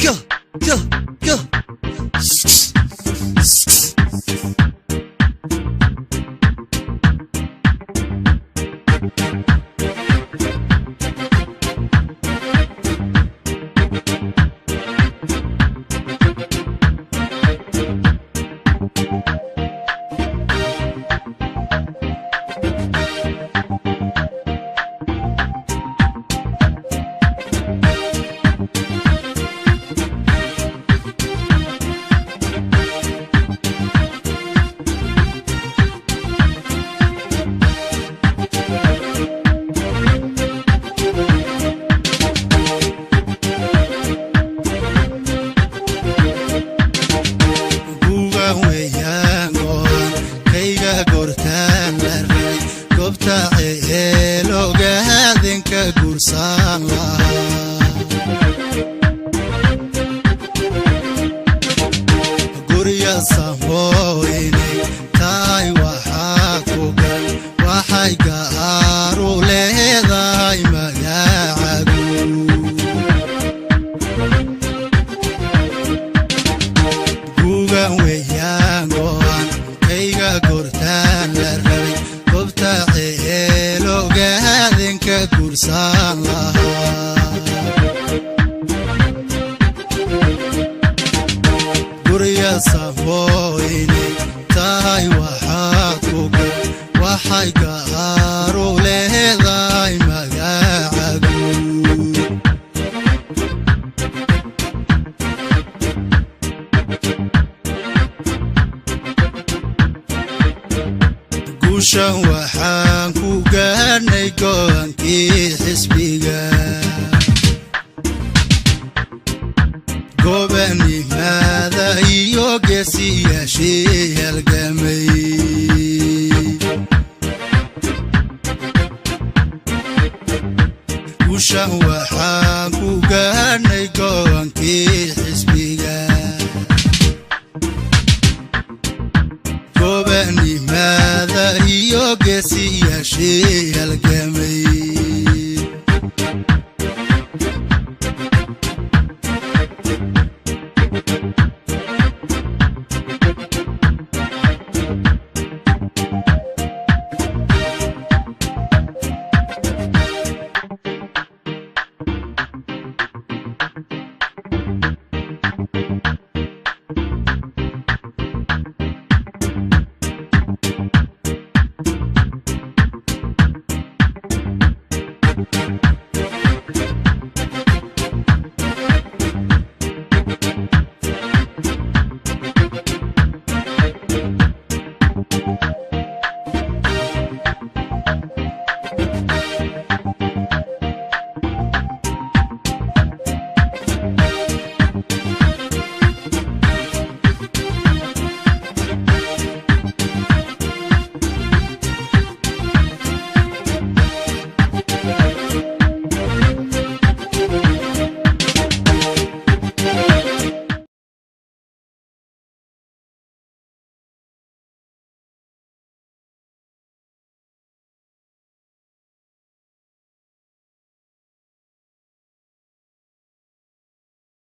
Go, go, go. Guriya samoyne tay waxa kugan waxay gaaru leedahay magacaagu gugan weeyaan go'an kayga gortaan la rabay goobta eelogaadinka guursan lahaa Guriya samoyne tay waxa kugan waxay gaaru leedahay magacaagu Guushan waxaan ku gaarnay go'aankii xisbiga gobonimada iyo geesiyaashii halgamay Guushan waxaan ku gaarnay go'aankii xisbiga gobonimada iyo geesiyaashii halgamay